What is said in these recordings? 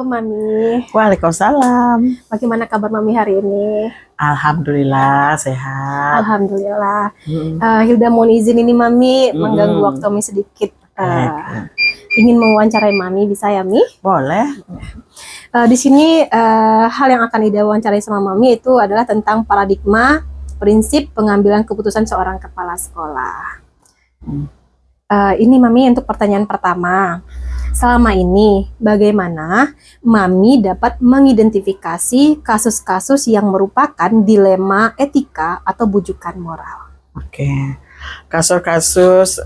Mami. Waalaikumsalam. Bagaimana kabar Mami hari ini? Alhamdulillah sehat. Alhamdulillah. Hilda mohon izin ini Mami mengganggu waktu Mami sedikit. Ingin mewawancarai Mami, bisa ya Mi? Boleh. Di sini hal yang akan Hilda wawancarai sama Mami itu adalah tentang paradigma prinsip pengambilan keputusan seorang kepala sekolah. Ini Mami untuk pertanyaan pertama. Selama ini, bagaimana Mami dapat mengidentifikasi kasus-kasus yang merupakan dilema etika atau bujukan moral? Oke. Kasus-kasus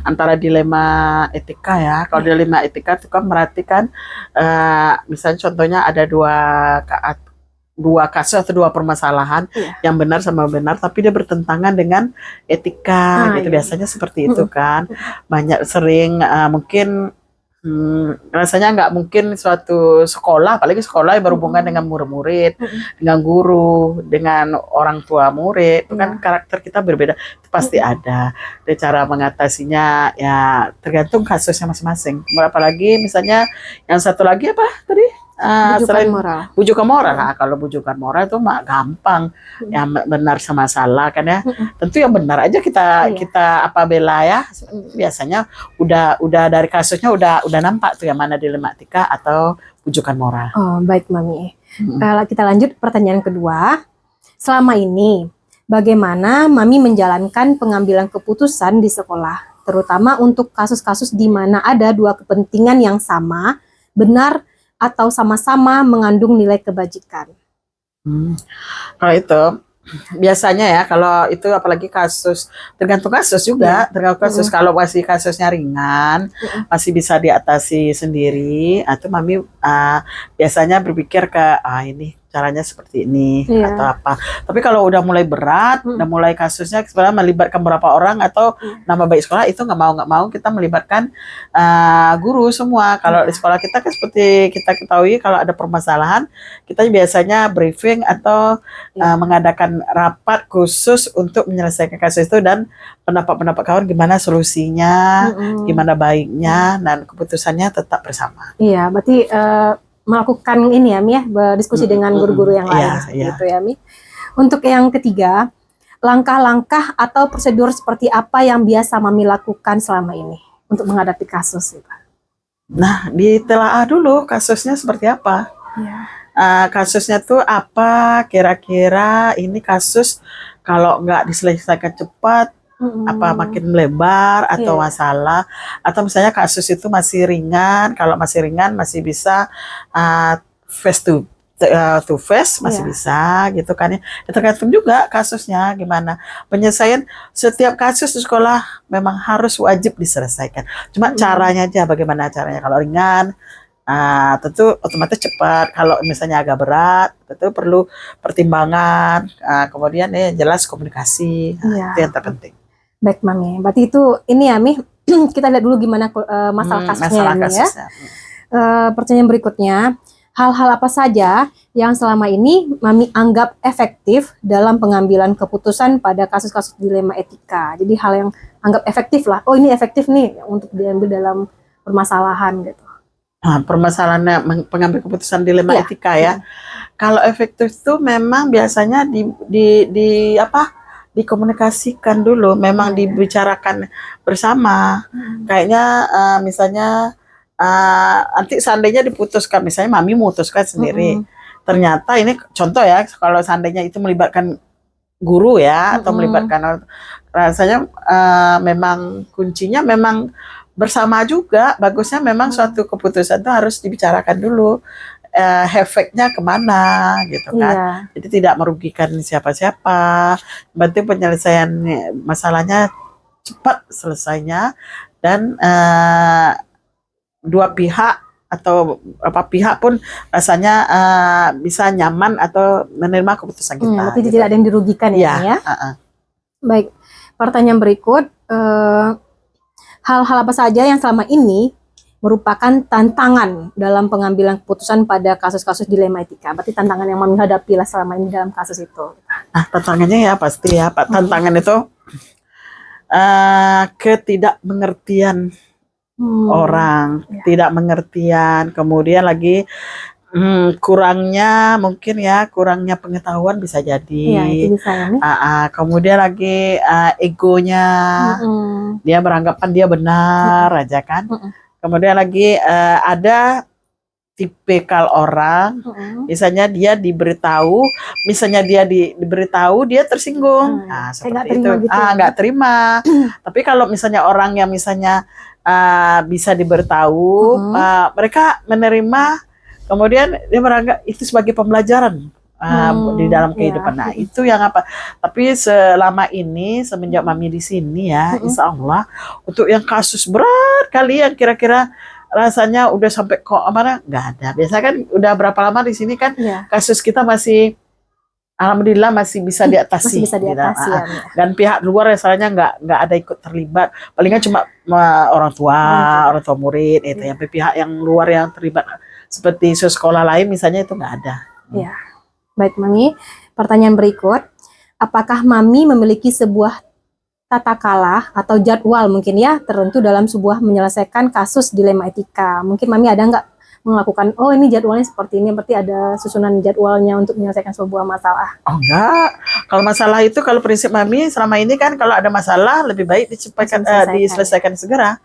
antara dilema etika ya. Kalau dilema etika itu kan berarti kan, misalnya contohnya ada dua kasus atau dua permasalahan yang benar sama benar, tapi dia bertentangan dengan etika gitu. Biasanya seperti itu kan. Banyak sering mungkin rasanya nggak mungkin suatu sekolah, apalagi sekolah yang berhubungan dengan murid-murid, dengan guru, dengan orang tua murid, itu kan karakter kita berbeda, itu pasti ada. Dan cara mengatasinya ya tergantung kasusnya masing-masing. Apalagi misalnya yang satu lagi apa tadi? Bujukan moral. Bujukan moral. Nah, kalau bujukan moral itu mah gampang, yang benar sama salah kan ya. Tentu yang benar aja kita apabila ya biasanya udah dari kasusnya udah nampak tuh yang mana dilema etika atau bujukan moral. Oh baik Mami. Kita lanjut pertanyaan kedua. Selama ini bagaimana Mami menjalankan pengambilan keputusan di sekolah, terutama untuk kasus-kasus di mana ada dua kepentingan yang sama, benar atau sama-sama mengandung nilai kebajikan? Kalau itu biasanya ya, kalau itu apalagi kasus, tergantung kasus juga, tergantung kasus. Kalau masih kasusnya ringan, masih bisa diatasi sendiri, atau Mami biasanya berpikir ke ini caranya seperti ini atau apa. Tapi kalau udah mulai berat, udah mulai kasusnya sebenarnya melibatkan beberapa orang atau nama baik sekolah, itu nggak mau kita melibatkan guru semua. Kalau di sekolah kita kan seperti kita ketahui, kalau ada permasalahan kita biasanya briefing atau mengadakan rapat khusus untuk menyelesaikan kasus itu, dan pendapat-pendapat kawan gimana solusinya, gimana baiknya, dan keputusannya tetap bersama. Iya, berarti melakukan ini ya Mi ya, berdiskusi dengan guru-guru yang lain gitu ya Mi. Untuk yang ketiga, langkah-langkah atau prosedur seperti apa yang biasa Mami lakukan selama ini untuk menghadapi kasus itu? Nah, ditelaah dulu kasusnya seperti apa. Kasusnya tuh apa, kira-kira ini kasus kalau nggak diselesaikan cepat, apa makin melebar atau masalah, atau misalnya kasus itu masih ringan. Kalau masih ringan masih bisa face to face, masih bisa gitu kan ya. Tergantung juga kasusnya gimana. Penyelesaian setiap kasus di sekolah memang harus wajib diselesaikan. Cuma caranya aja, bagaimana caranya. Kalau ringan tentu otomatis cepat. Kalau misalnya agak berat, tentu perlu pertimbangan. Kemudian jelas komunikasi, itu yang terpenting. Baik Mami, berarti itu ini ya Mi, kita lihat dulu gimana masalah kasusnya ya. Pertanyaan berikutnya, hal-hal apa saja yang selama ini Mami anggap efektif dalam pengambilan keputusan pada kasus-kasus dilema etika? Jadi hal yang anggap efektif lah, oh ini efektif nih untuk diambil dalam permasalahan gitu. Permasalahannya pengambil keputusan dilema etika ya. Kalau efektif itu memang biasanya dikomunikasikan dulu, memang dibicarakan bersama. Kayaknya misalnya nanti seandainya diputuskan, misalnya Mami memutuskan sendiri, ternyata ini contoh ya, kalau seandainya itu melibatkan guru ya, atau melibatkan, rasanya memang kuncinya memang bersama juga. Bagusnya memang suatu keputusan itu harus dibicarakan dulu, efeknya kemana gitu kan. Jadi tidak merugikan siapa-siapa, penting penyelesaian masalahnya cepat selesainya, dan dua pihak atau apa pihak pun rasanya bisa nyaman atau menerima keputusan kita. Berarti tidak ada yang dirugikan ya. Baik, pertanyaan berikut, hal-hal apa saja yang selama ini merupakan tantangan dalam pengambilan keputusan pada kasus-kasus dilema etika? Berarti tantangan yang Mami hadapi lah selama ini dalam kasus itu. Nah, tantangannya ya pasti ya, Pak. Tantangan itu ketidakmengertian orang, Ya. tidak mengertian, kemudian lagi kurangnya mungkin ya, kurangnya pengetahuan bisa jadi. Iya, itu bisa ya, Mi. Kemudian lagi egonya, dia beranggapan dia benar aja kan. Kemudian lagi ada tipikal orang, misalnya dia diberitahu, misalnya dia diberitahu dia tersinggung, seperti itu, gitu. nggak terima. Tapi kalau misalnya orang yang misalnya bisa diberitahu, mereka menerima, kemudian dia menganggap itu sebagai pembelajaran di dalam kehidupan. Nah, itu yang apa? Tapi selama ini semenjak Mami di sini ya, Insya Allah untuk yang kasus berat kali yang kira-kira rasanya udah sampai kok mana nggak ada. Biasa kan udah berapa lama di sini kan kasus kita masih alhamdulillah masih bisa diatasi. Masih bisa diatasi ya. Dan pihak luar misalnya nggak ada ikut terlibat. Palingan cuma orang tua murid itu yang pihak yang luar yang terlibat seperti sekolah lain misalnya itu nggak ada. Ya. Baik Mami, pertanyaan berikut, apakah Mami memiliki sebuah tata kala atau jadwal mungkin ya tertentu dalam sebuah menyelesaikan kasus dilema etika? Mungkin Mami ada nggak melakukan, oh ini jadwalnya seperti ini, berarti ada susunan jadwalnya untuk menyelesaikan sebuah masalah? Oh enggak, kalau masalah itu kalau prinsip Mami selama ini kan kalau ada masalah lebih baik diselesaikan segera.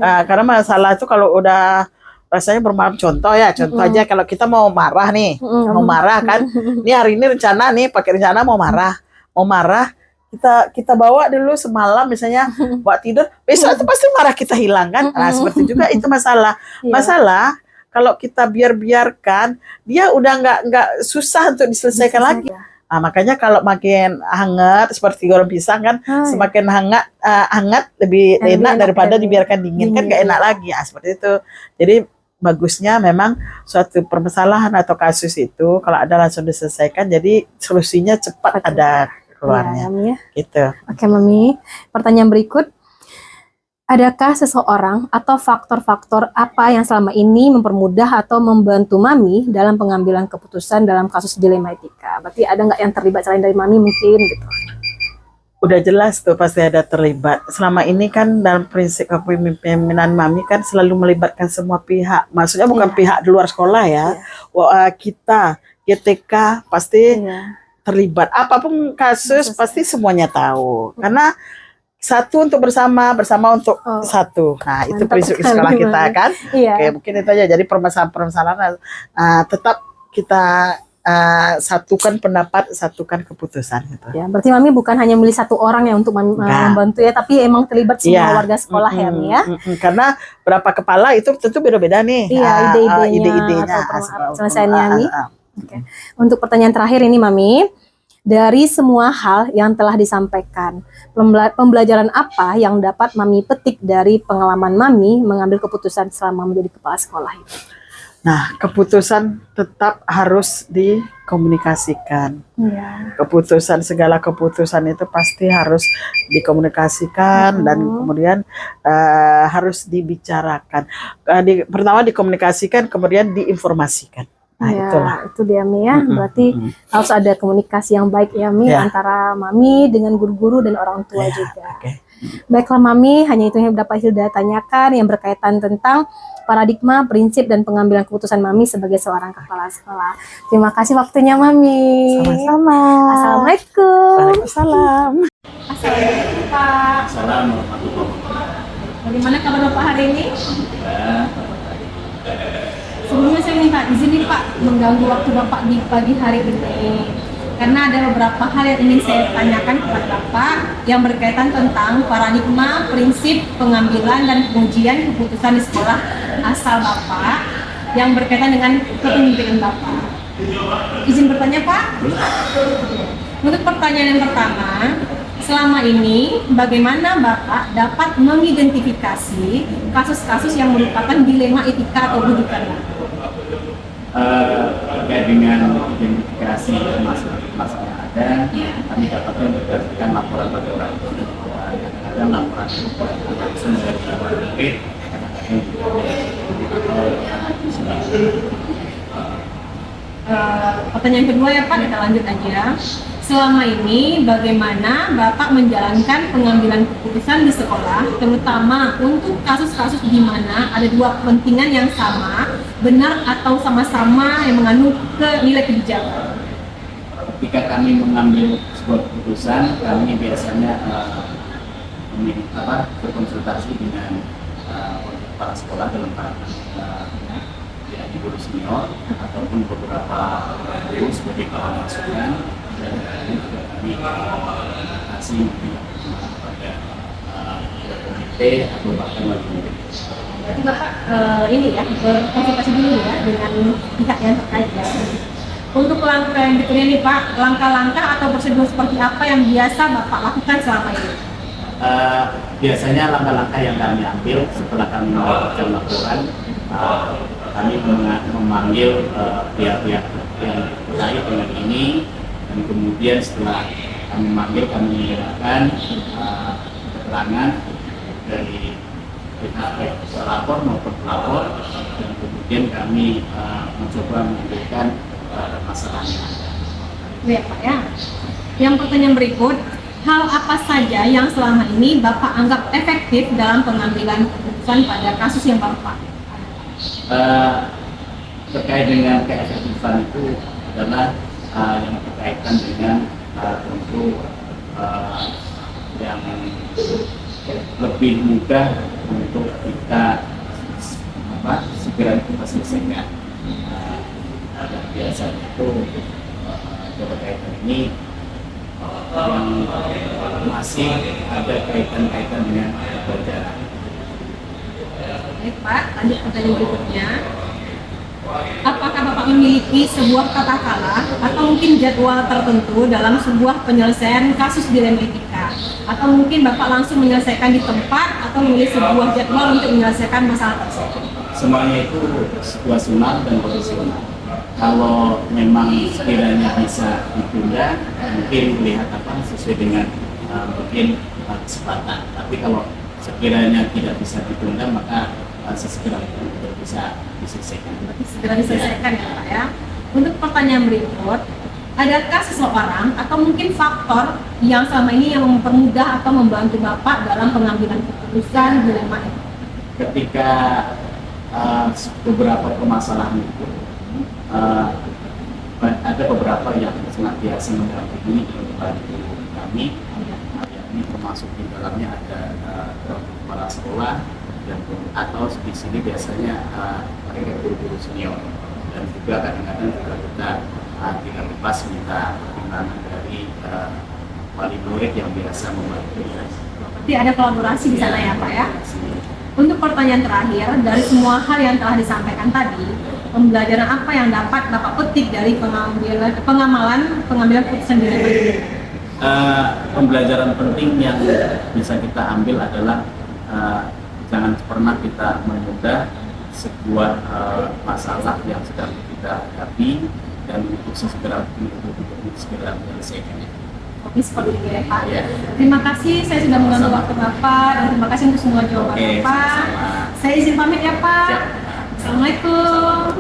Karena masalah itu kalau udah rasanya bermalam, contoh aja kalau kita mau marah nih, mau marah kan, ini hari ini rencana nih pakai rencana mau marah, kita bawa dulu semalam misalnya buat tidur, besok itu pasti marah kita hilang kan. Nah seperti juga itu masalah kalau kita biarkan dia udah nggak susah untuk diselesaikan lagi. Nah, makanya kalau makin hangat seperti goreng pisang kan, semakin hangat lebih enak daripada dibiarkan dingin kan nggak enak lagi. Seperti itu. Jadi bagusnya memang suatu permasalahan atau kasus itu kalau ada langsung diselesaikan, jadi solusinya cepat ada keluarnya. Gitu. Oke Mami, pertanyaan berikut. Adakah seseorang atau faktor-faktor apa yang selama ini mempermudah atau membantu Mami dalam pengambilan keputusan dalam kasus dilema etika? Berarti ada nggak yang terlibat selain dari Mami mungkin gitu? Udah jelas tuh pasti ada terlibat. Selama ini kan dalam prinsip kepemimpinan Mami kan selalu melibatkan semua pihak. Maksudnya bukan pihak di luar sekolah ya. Kita, GTK pasti terlibat. Apapun kasus pasti semuanya tahu. Karena satu untuk bersama untuk satu. Nah, itu prinsip sekolah kita kan. Oke, mungkin itu aja. Jadi permasalahan tetap kita satukan pendapat, satukan keputusan gitu. Ya, berarti Mami bukan hanya milih satu orang ya untuk membantu ya, tapi emang terlibat semua warga sekolah ya, Mi ya. Karena berapa kepala itu tentu beda-beda nih. Iya, ide-idenya atau penyelesaiannya, Mi. Oke. Untuk pertanyaan terakhir ini Mami, dari semua hal yang telah disampaikan, pembelajaran apa yang dapat Mami petik dari pengalaman Mami mengambil keputusan selama menjadi kepala sekolah itu? Nah, keputusan tetap harus dikomunikasikan. Segala keputusan itu pasti harus dikomunikasikan dan kemudian harus dibicarakan. Pertama dikomunikasikan, kemudian diinformasikan. Nah, itulah. Itu dia Mi ya. Berarti harus ada komunikasi yang baik ya Mi antara Mami dengan guru-guru dan orang tua juga. Baiklah Mami, hanya itu yang dapat Hilda tanyakan yang berkaitan tentang paradigma, prinsip, dan pengambilan keputusan Mami sebagai seorang kepala sekolah. Terima kasih waktunya Mami. Sama-sama. Assalamualaikum. Waalaikumsalam. Assalamualaikum Pak. Assalamualaikum. Bagaimana kabar Bapak hari ini? Sebelumnya saya minta izin nih Pak mengganggu waktu Bapak di pagi hari ini, karena ada beberapa hal yang ingin saya tanyakan kepada Bapak yang berkaitan tentang paradigma, prinsip, pengambilan, dan pengujian keputusan di sekolah asal Bapak yang berkaitan dengan kepemimpinan Bapak. Izin bertanya Pak? Untuk pertanyaan yang pertama, selama ini bagaimana Bapak dapat mengidentifikasi kasus-kasus yang merupakan dilema etika atau rujukan Bapak? Terkait dengan identifikasi masalah yang ada, kami dapatnya berdasarkan laporan pada orang tua, kadang-kadang laporan langsung dari murid, pertanyaan kedua ya Pak, kita lanjut aja. selama ini bagaimana Bapak menjalankan pengambilan keputusan di sekolah, terutama untuk kasus-kasus di mana ada dua kepentingan yang sama, benar atau sama-sama yang mengandung nilai kebijakan? Ketika kami mengambil sebuah keputusan, kami biasanya berkonsultasi dengan kepala sekolah dalam ya, di guru senior ataupun beberapa guru sebagai bahan masukan, dan kami kasih pada komite atau bahkan wali murid. Berarti Bapak ini ya berkonsultasi dulu ya dengan pihak yang terkait ya. Untuk langkah yang berikutnya nih Pak, langkah-langkah atau prosedur seperti apa yang biasa Bapak lakukan selama ini? Biasanya langkah-langkah yang kami ambil setelah kami mendapatkan laporan, kami memanggil pihak-pihak yang terkait dengan ini, dan kemudian setelah kami memanggil, kami menyerahkan keterangan dari pihak pelapor maupun pelapor, dan kemudian kami mencoba menentukan masalahnya. Ya Pak ya. Yang pertanyaan berikut, hal apa saja yang selama ini Bapak anggap efektif dalam pengambilan keputusan pada kasus yang Bapak? Terkait dengan keefektifan itu adalah yang berkaitan dengan tentu yang lebih mudah untuk kita segera kita selesaikan. Dan biasanya itu berkaitan ini yang masih ada kaitan-kaitan dengan pelajaran. Baik Pak, lanjut pertanyaan berikutnya. Apakah Bapak memiliki sebuah tata cara atau mungkin jadwal tertentu dalam sebuah penyelesaian kasus dilema etika? Atau mungkin Bapak langsung menyelesaikan di tempat atau memilih sebuah jadwal untuk menyelesaikan masalah tersebut? Semuanya itu situasional dan profesional. Kalau memang sekiranya bisa ditunda, mungkin melihat sesuai dengan mungkin kesempatan. Tapi kalau sekiranya tidak bisa ditunda, maka sesegera itu bisa diselesaikan. Segera diselesaikan ya Pak ya. Untuk pertanyaan berikut, adakah seseorang atau mungkin faktor yang selama ini yang mempermudah atau membantu Bapak dalam pengambilan keputusan dilema itu? Ketika beberapa permasalahan itu ada beberapa yang senantiasa mendampingi dan membantu kami, yakni termasuk di dalamnya ada kepala sekolah dan atau di sini biasanya mereka guru-guru senior, dan juga kadang-kadang juga kita tidak lepas minta pertimbangan dari wali murid yang biasa membantu. Berarti ada kolaborasi di sana ya Pak ya. Untuk pertanyaan terakhir, dari semua hal yang telah disampaikan tadi, pembelajaran apa yang dapat Bapak petik dari pengambilan keputusan dilema ini? Pembelajaran penting yang bisa kita ambil adalah jangan pernah kita menunda sebuah masalah yang sedang kita hadapi, dan untuk segera menyelesaikannya. Oke, seperti itu ya Pak. Ya. Terima kasih, saya sudah mengambil waktu Bapak, dan terima kasih untuk semua jawaban Oke, Bapak. sama-sama. Saya izin pamit ya Pak. Siap. Assalamualaikum.